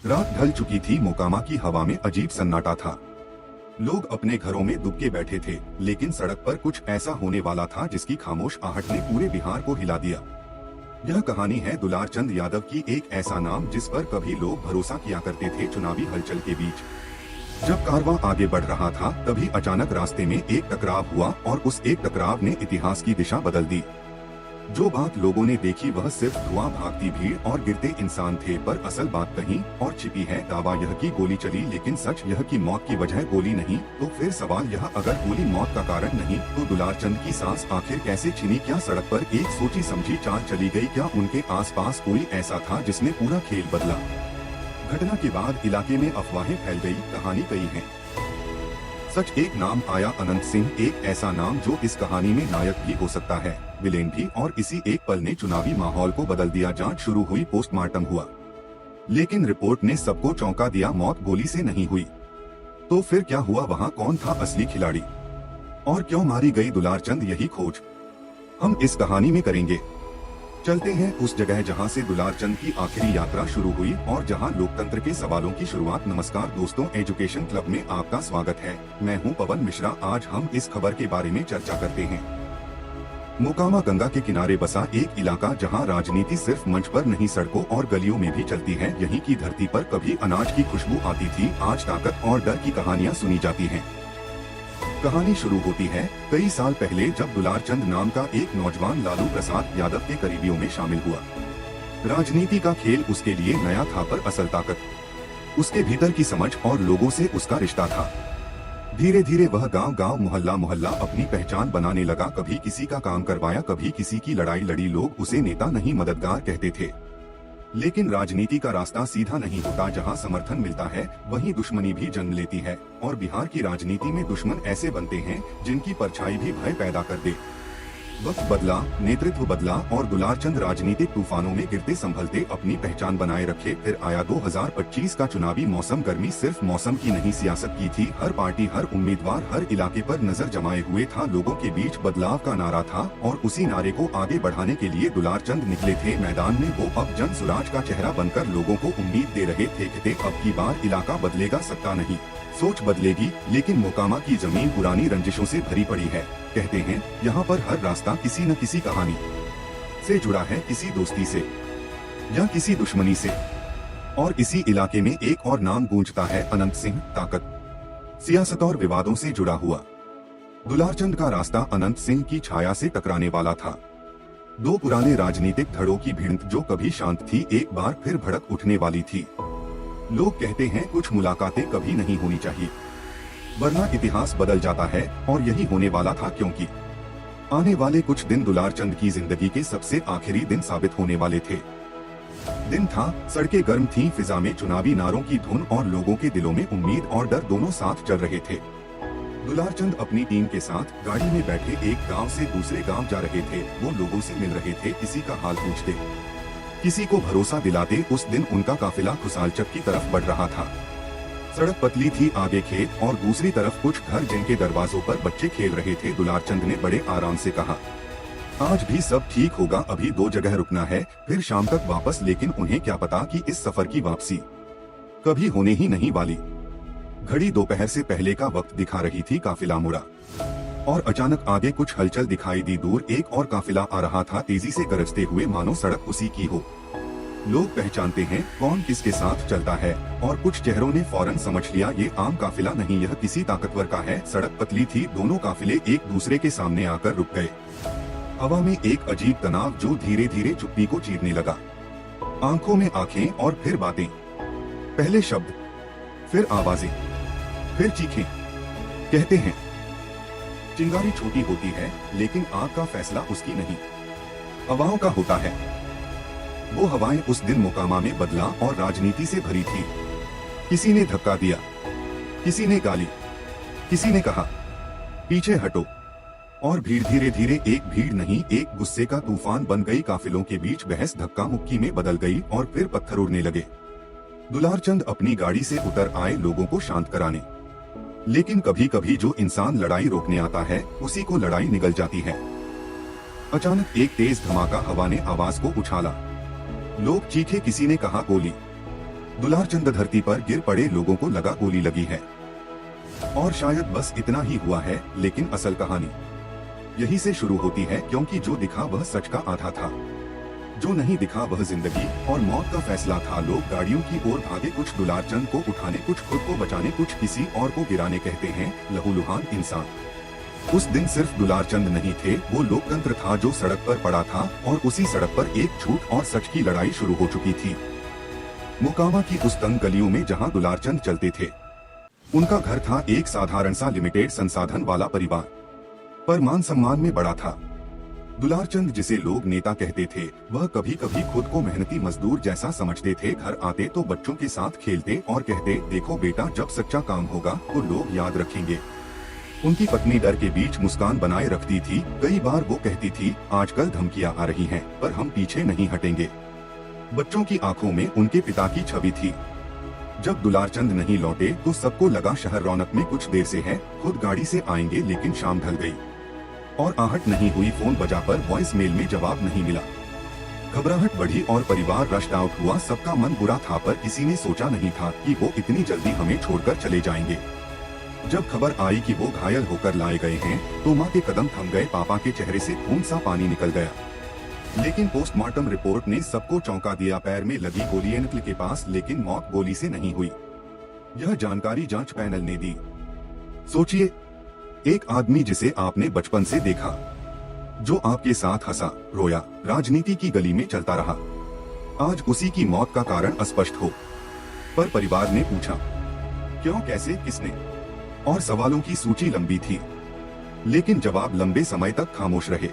रात ढल चुकी थी। मोकामा की हवा में अजीब सन्नाटा था। लोग अपने घरों में दुबके बैठे थे, लेकिन सड़क पर कुछ ऐसा होने वाला था जिसकी खामोश आहट ने पूरे बिहार को हिला दिया। यह कहानी है दुलार चंद यादव की, एक ऐसा नाम जिस पर कभी लोग भरोसा किया करते थे। चुनावी हलचल के बीच जब कारवां आगे बढ़ रहा था, तभी अचानक रास्ते में एक टकराव हुआ और उस एक टकराव ने इतिहास की दिशा बदल दी। जो बात लोगों ने देखी वह सिर्फ धुआं, भागती भीड़ और गिरते इंसान थे, पर असल बात कहीं और छिपी है। दावा यह कि गोली चली, लेकिन सच यह कि मौत की वजह गोली नहीं। तो फिर सवाल यह, अगर गोली मौत का कारण नहीं, तो दुलार चंद की सांस आखिर कैसे छिनी? क्या सड़क पर एक सोची समझी चाल चली गई? क्या उनके आसपास कोई ऐसा था जिसने पूरा खेल बदला? घटना के बाद इलाके में अफवाहें फैल गई, कहानी कई है। सच एक नाम आया, अनंत सिंह, एक ऐसा नाम जो इस कहानी में नायक भी हो सकता है, विलेन भी, और इसी एक पल ने चुनावी माहौल को बदल दिया। जांच शुरू हुई, पोस्टमार्टम हुआ, लेकिन रिपोर्ट ने सबको चौंका दिया। मौत गोली से नहीं हुई। तो फिर क्या हुआ? वहाँ कौन था असली खिलाड़ी और क्यों मारी गई दुलार चंद? यही खोज हम इस कहानी में करेंगे। चलते हैं उस जगह जहां से दुलार चंद की आखिरी यात्रा शुरू हुई और जहां लोकतंत्र के सवालों की शुरुआत। नमस्कार दोस्तों, एजुकेशन क्लब में आपका स्वागत है। मैं हूं पवन मिश्रा। आज हम इस खबर के बारे में चर्चा करते हैं। मोकामा गंगा के किनारे बसा एक इलाका जहां राजनीति सिर्फ मंच पर नहीं, सड़कों और गलियों में भी चलती है। यहीं की धरती पर कभी अनाज की खुशबू आती थी, आज ताकत और डर की कहानियां सुनी जाती हैं। कहानी शुरू होती है कई साल पहले, जब दुलार चंद नाम का एक नौजवान लालू प्रसाद यादव के करीबियों में शामिल हुआ। राजनीति का खेल उसके लिए नया था, पर असल ताकत उसके भीतर की समझ और लोगों से उसका रिश्ता था। धीरे धीरे वह गांव-गांव, मोहल्ला मोहल्ला अपनी पहचान बनाने लगा। कभी किसी का काम करवाया, कभी किसी की लड़ाई लड़ी। लोग उसे नेता नहीं, मददगार कहते थे। लेकिन राजनीति का रास्ता सीधा नहीं होता। जहां समर्थन मिलता है वहीं दुश्मनी भी जन्म लेती है, और बिहार की राजनीति में दुश्मन ऐसे बनते हैं जिनकी परछाई भी भय पैदा कर दे। वक्त बदला, नेतृत्व बदला, और दुलार चंद राजनीतिक तूफानों में गिरते संभलते अपनी पहचान बनाए रखे। फिर आया 2025 का चुनावी मौसम। गर्मी सिर्फ मौसम की नहीं, सियासत की थी। हर पार्टी, हर उम्मीदवार, हर इलाके पर नजर जमाए हुए था। लोगों के बीच बदलाव का नारा था, और उसी नारे को आगे बढ़ाने के लिए दुलार चंद निकले थे मैदान में। वो अब जन सुराज का चेहरा बनकर लोगों को उम्मीद दे रहे थे। कहते अब की बार इलाका बदलेगा, सत्ता नहीं, सोच बदलेगी। लेकिन मोकामा की जमीन पुरानी रंजिशों से भरी पड़ी है। कहते हैं यहाँ पर हर रास्ता किसी न किसी कहानी से जुड़ा है, किसी दोस्ती से या किसी दुश्मनी से। और इसी इलाके में एक और नाम गूंजता है, अनंत सिंह, ताकत, सियासत और विवादों से जुड़ा हुआ। दुलार चंद का रास्ता अनंत सिंह की छाया से टकराने वाला था। दो पुराने राजनीतिक धड़ों की भिड़ंत जो कभी शांत थी, एक बार फिर भड़क उठने वाली थी। लोग कहते हैं कुछ मुलाकातें कभी नहीं होनी चाहिए, वरना इतिहास बदल जाता है, और यही होने वाला था। क्योंकि आने वाले कुछ दिन दुलार चंद की जिंदगी के सबसे आखिरी दिन साबित होने वाले थे। दिन था, सड़कें गर्म थीं, फिजा में चुनावी नारों की धुन, और लोगों के दिलों में उम्मीद और डर दोनों साथ चल रहे थे। दुलार चंद अपनी टीम के साथ गाड़ी में बैठे एक गांव से दूसरे गांव जा रहे थे। वो लोगों से मिल रहे थे, किसी का हाल पूछते, किसी को भरोसा दिलाते। उस दिन उनका काफिला खुसालचक की तरफ बढ़ रहा था। सड़क पतली थी, आगे खेत, और दूसरी तरफ कुछ घर जिनके दरवाजों पर बच्चे खेल रहे थे। दुलार चंद ने बड़े आराम से कहा, आज भी सब ठीक होगा, अभी 2 जगह रुकना है, फिर शाम तक वापस। लेकिन उन्हें क्या पता कि इस सफर की वापसी कभी होने ही नहीं वाली। घड़ी दोपहर से पहले का वक्त दिखा रही थी। काफिला मुड़ा, और अचानक आगे कुछ हलचल दिखाई दी। दूर एक और काफिला आ रहा था, तेजी से गरजते हुए, मानो सड़क उसी की हो। लोग पहचानते हैं कौन किसके साथ चलता है, और कुछ चेहरों ने फौरन समझ लिया, ये आम काफिला नहीं, यह किसी ताकतवर का है। सड़क पतली थी, दोनों काफिले एक दूसरे के सामने आकर रुक गए। हवा में एक अजीब तनाव जो धीरे धीरे चुप्पी को चीरने लगा। आंखों में आंखें, और फिर बातें, पहले शब्द, फिर आवाजें, फिर चीखें। कहते हैं चिंगारी छोटी होती है, लेकिन आग का फैसला उसकी नहीं, हवाओं का होता है। वो हवाएं उस दिन मोकामा में बदला और राजनीति से भरी थी। किसी ने धक्का दिया, किसी ने गाली, किसी ने कहा पीछे हटो, और भीड़ धीरे धीरे एक भीड़ नहीं, एक गुस्से का तूफान बन गई। काफिलों के बीच बहस धक्का मुक्की में बदल गई, और फिर पत्थर उड़ने लगे। दुलार चंद अपनी गाड़ी से उतर आए लोगों को शांत कराने। लेकिन कभी कभी जो इंसान लड़ाई रोकने आता है, उसी को लड़ाई निगल जाती है। अचानक एक तेज धमाका हवा ने आवाज को उछाला। लोग चीखे, किसी ने कहा गोली, दुलारचंद धरती पर गिर पड़े, लोगों को लगा गोली लगी है। और शायद बस इतना ही हुआ है, लेकिन असल कहानी यही से शुरू होती है, क्योंकि जो दिखा वह सच का आधा था, जो नहीं दिखा वह जिंदगी और मौत का फैसला था। लोग गाड़ियों की ओर भागे, कुछ दुलारचंद को उठाने, कुछ खुद को बचाने, कुछ किसी और को गिराने। कहते हैं लहूलुहान इंसान। उस दिन सिर्फ दुलारचंद नहीं थे, वो लोकतंत्र था जो सड़क पर पड़ा था, और उसी सड़क पर एक झूठ और सच की लड़ाई शुरू हो चुकी थी। मोकामा की उस तंग गलियों में जहां दुलारचंद चलते थे, उनका घर था एक साधारण सा लिमिटेड संसाधन वाला परिवार, पर मान सम्मान में बड़ा था। दुलारचंद, जिसे लोग नेता कहते थे, वह कभी कभी खुद को मेहनती मजदूर जैसा समझते थे। घर आते तो बच्चों के साथ खेलते और कहते, देखो बेटा, जब सच्चा काम होगा तो लोग याद रखेंगे। उनकी पत्नी डर के बीच मुस्कान बनाए रखती थी। कई बार वो कहती थी, आजकल धमकियां आ रही हैं, पर हम पीछे नहीं हटेंगे। बच्चों की आंखों में उनके पिता की छवि थी। जब दुलारचंद नहीं लौटे तो सबको लगा शहर रौनक में कुछ देर से है, खुद गाड़ी से आएंगे, लेकिन शाम ढल गई और आहट नहीं हुई। फोन बजा पर वॉइस मेल में जवाब नहीं मिला। घबराहट बढ़ी और परिवार रश्ड आउट हुआ। सबका मन बुरा था, पर किसी ने सोचा नहीं था कि वो इतनी जल्दी हमें छोड़कर चले जाएंगे। जब खबर आई कि वो घायल होकर लाए गए हैं, तो माँ के कदम थम गए। पापा के चेहरे से खून सा पानी निकल गया। लेकिन पोस्टमार्टम रिपोर्ट ने सबको चौंका दिया। पैर में लगी गोली एनक्ल के पास, लेकिन मौत गोली से नहीं हुई। यह जानकारी जांच पैनल ने दी। सोचिए, एक आदमी जिसे आपने बचपन से देखा, जो आपके साथ हंसा, रोया, राजनीति की गली में चलता रहा, आज उसी की मौत का कारण अस्पष्ट हो। पर परिवार ने पूछा, क्यों, कैसे, किसने? और सवालों की सूची लंबी थी, लेकिन जवाब लंबे समय तक खामोश रहे।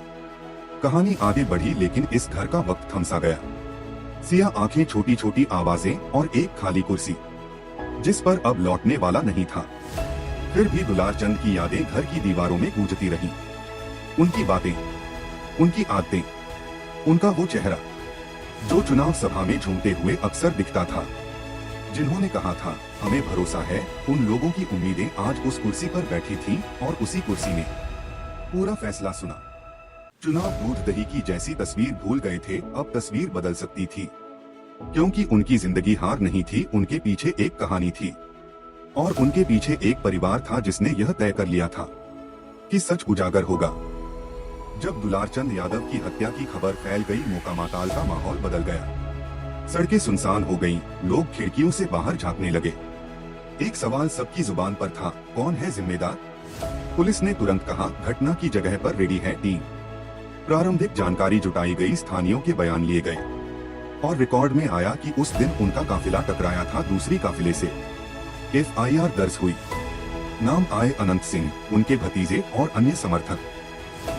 कहानी आगे बढ़ी, लेकिन इस घर का वक्त थमसा गया। सियाह आंखें, छोटी छोटी आवाजें और एक खाली कुर्सी, जिस पर अब लौटने वाला नहीं था। फिर भी दुलारचंद की यादें घर की दीवारों में गूंजती रहीं। उनकी बातें, उनकी आदतें, उनका वो चेहरा जो चुनाव सभा में झूमते हुए अक्सर दिखता था, जिन्होंने कहा था, हमें भरोसा है। उन लोगों की उम्मीदें आज उस कुर्सी पर बैठी थीं, और उसी कुर्सी ने पूरा फैसला सुना। चुनाव दूध दही की जैसी तस्वीर भूल गए थे, अब तस्वीर बदल सकती थी, क्योंकि उनकी जिंदगी हार नहीं थी। उनके पीछे एक कहानी थी, और उनके पीछे एक परिवार था जिसने यह तय कर लिया था कि सच उजागर होगा। जब दुलारचंद यादव की हत्या की खबर फैल गई, मोकामाताल का माहौल बदल गया। सड़कें सुनसान हो गईं, लोग खिड़कियों से बाहर झांकने लगे। एक सवाल सबकी जुबान पर था, कौन है जिम्मेदार? पुलिस ने तुरंत कहा, घटना की जगह पर रेडी है टीम। प्रारंभिक जानकारी जुटाई गई, स्थानीयों के बयान लिए गए, और रिकॉर्ड में आया कि उस दिन उनका काफिला टकराया था दूसरी काफिले से। FIR दर्ज हुई। नाम आए अनंत सिंह, उनके भतीजे और अन्य समर्थक।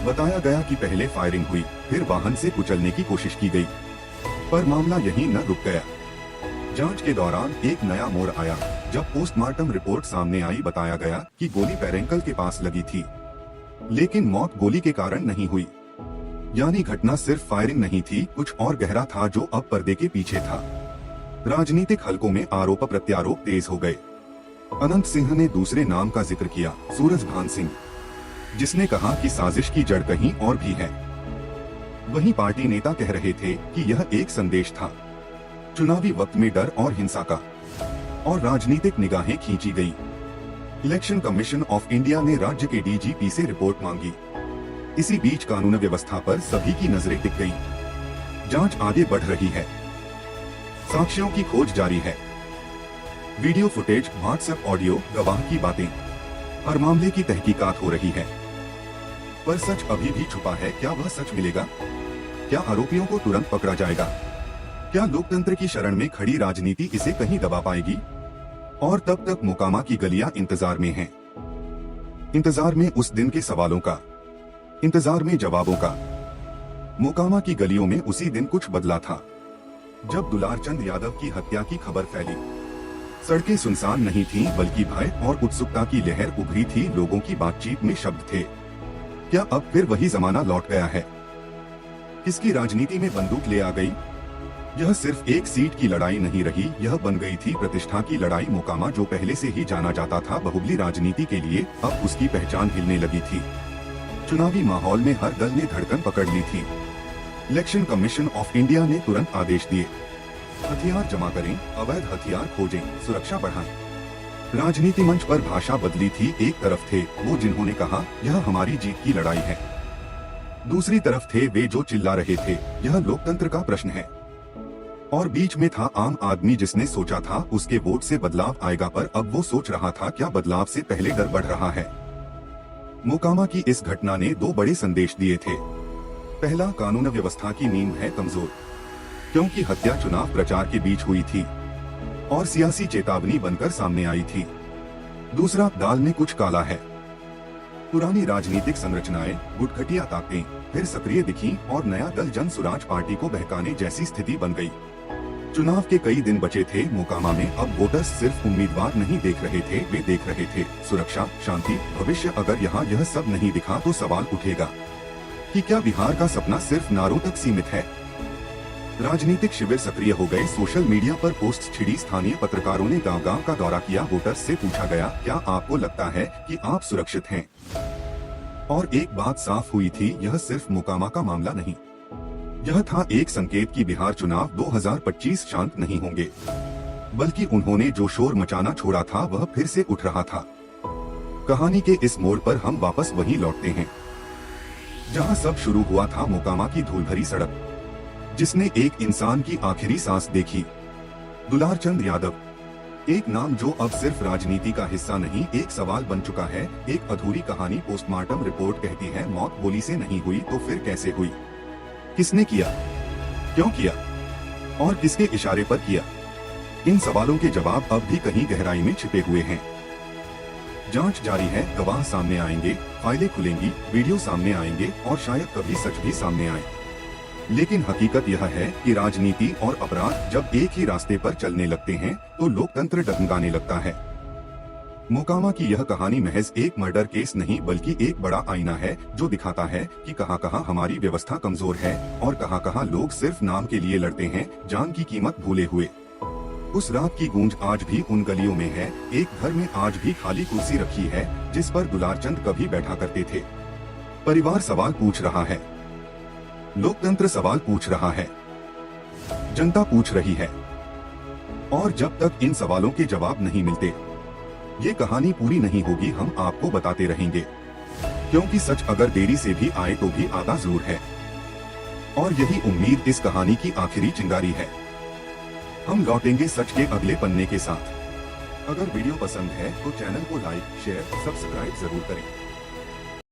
बताया गया कि पहले फायरिंग हुई, फिर वाहन से कुचलने की कोशिश की गई, पर मामला यहीं न रुक गया। जांच के दौरान एक नया मोड़ आया। जब पोस्टमार्टम रिपोर्ट सामने आई, बताया गया कि गोली पैरेंकल के पास लगी थी, लेकिन मौत गोली के कारण नहीं हुई। यानी घटना सिर्फ फायरिंग नहीं थी, कुछ और गहरा था जो अब पर्दे के पीछे था। राजनीतिक हलकों में आरोप प्रत्यारोप तेज हो गए। अनंत सिंह ने दूसरे नाम का जिक्र किया, सूरजभान सिंह, जिसने कहा कि साजिश की जड़ कहीं और भी है। वहीं पार्टी नेता कह रहे थे कि यह एक संदेश था, चुनावी वक्त में डर और हिंसा का, और राजनीतिक निगाहें खींची गई। इलेक्शन कमीशन ऑफ इंडिया ने राज्य के DGP से रिपोर्ट मांगी। इसी बीच कानून व्यवस्था पर सभी की नजरें टिक गईं। जांच आगे बढ़ रही है, साक्ष्यों की खोज जारी है। वीडियो फुटेज, व्हाट्सएप ऑडियो, गवाह की बातें, हर मामले की तहकीकात हो रही है। पर सच अभी भी छुपा है। क्या वह सच मिलेगा? क्या आरोपियों को तुरंत पकड़ा जाएगा? क्या लोकतंत्र की शरण में खड़ी राजनीति इसे कहीं दबा पाएगी? और तब तक मोकामा की गलियां इंतजार में हैं। इंतजार में उस दिन के सवालों का, इंतजार में जवाबों का। मोकामा की गलियों में उसी दिन कुछ बदला था, जब दुलारचंद यादव की हत्या की खबर फैली। सड़कें सुनसान नहीं थीं, बल्कि भय और उत्सुकता की लहर उभरी थी। लोगों की बातचीत में शब्द थे, क्या अब फिर वही जमाना लौट गया है? किसकी राजनीति में बंदूक ले आ गई? यह सिर्फ एक सीट की लड़ाई नहीं रही, यह बन गई थी प्रतिष्ठा की लड़ाई। मोकामा, जो पहले से ही जाना जाता था बहुबली राजनीति के लिए, अब उसकी पहचान हिलने लगी थी। चुनावी माहौल में हर दल ने धड़कन पकड़ ली थी। इलेक्शन कमीशन ऑफ इंडिया ने तुरंत आदेश दिए, हथियार जमा करें, अवैध हथियार खोजें, सुरक्षा बढ़ाएं। राजनीति मंच पर भाषा बदली थी। एक तरफ थे वो जिन्होंने कहा यह हमारी जीत की लड़ाई है, दूसरी तरफ थे वे जो चिल्ला रहे थे यह लोकतंत्र का प्रश्न है। और बीच में था आम आदमी जिसने सोचा था उसके वोट से बदलाव आएगा, पर अब वो सोच रहा था क्या बदलाव से पहले डर बढ़ रहा है। मोकामा की इस घटना ने दो बड़े संदेश दिए थे। पहला, कानून व्यवस्था की नींव है कमजोर, क्योंकि हत्या चुनाव प्रचार के बीच हुई थी और सियासी चेतावनी बनकर सामने आई थी। दूसरा, दाल में कुछ काला है। पुरानी राजनीतिक संरचनाएं, गुटखटिया ताकतें फिर सक्रिय दिखीं और नया दल जन सुराज पार्टी को बहकाने जैसी स्थिति बन गई। चुनाव के कई दिन बचे थे। मोकामा में अब वोटर्स सिर्फ उम्मीदवार नहीं देख रहे थे, वे देख रहे थे सुरक्षा, शांति, भविष्य। अगर यहाँ यह सब नहीं दिखा तो सवाल उठेगा कि क्या बिहार का सपना सिर्फ नारों तक सीमित है। राजनीतिक शिविर सक्रिय हो गए। सोशल मीडिया पर पोस्ट छिड़ी। स्थानीय पत्रकारों ने गांव-गांव का दौरा किया। वोटर्स से पूछा गया, क्या आपको लगता है कि आप सुरक्षित हैं? और एक बात साफ हुई थी, यह सिर्फ मोकामा का मामला नहीं, यह था एक संकेत कि बिहार चुनाव 2025 शांत नहीं होंगे, बल्कि उन्होंने जो शोर मचाना छोड़ा था वह फिर से उठ रहा था। कहानी के इस मोड़ पर हम वापस वहीं लौटते हैं जहां सब शुरू हुआ था। मोकामा की धूल भरी सड़क जिसने एक इंसान की आखिरी सांस देखी। दुलारचंद यादव, एक नाम जो अब सिर्फ राजनीति का हिस्सा नहीं, एक सवाल बन चुका है, एक अधूरी कहानी। पोस्टमार्टम रिपोर्ट कहती है मौत गोली से नहीं हुई तो फिर कैसे हुई? किसने किया, क्यों किया और किसके इशारे पर किया? इन सवालों के जवाब अब भी कहीं गहराई में छिपे हुए हैं। जांच जारी है, गवाह सामने आएंगे, फाइलें खुलेंगी, वीडियो सामने आएंगे और शायद कभी सच भी सामने आए। लेकिन हकीकत यह है कि राजनीति और अपराध जब एक ही रास्ते पर चलने लगते हैं तो लोकतंत्र डगमगाने लगता है। मोकामा की यह कहानी महज एक मर्डर केस नहीं, बल्कि एक बड़ा आईना है जो दिखाता है कि कहां-कहां हमारी व्यवस्था कमजोर है और कहां-कहां लोग सिर्फ नाम के लिए लड़ते हैं, जान की कीमत भूले हुए। उस रात की गूंज आज भी उन गलियों में है। एक घर में आज भी खाली कुर्सी रखी है जिस पर दुलारचंद कभी बैठा करते थे। परिवार सवाल पूछ रहा है, लोकतंत्र सवाल पूछ रहा है, जनता पूछ रही है। और जब तक इन सवालों के जवाब नहीं मिलते ये कहानी पूरी नहीं होगी। हम आपको बताते रहेंगे, क्योंकि सच अगर देरी से भी आए तो भी आता जरूर है। और यही उम्मीद इस कहानी की आखिरी चिंगारी है। हम लौटेंगे सच के अगले पन्ने के साथ। अगर वीडियो पसंद है तो चैनल को लाइक, शेयर, सब्सक्राइब जरूर करें।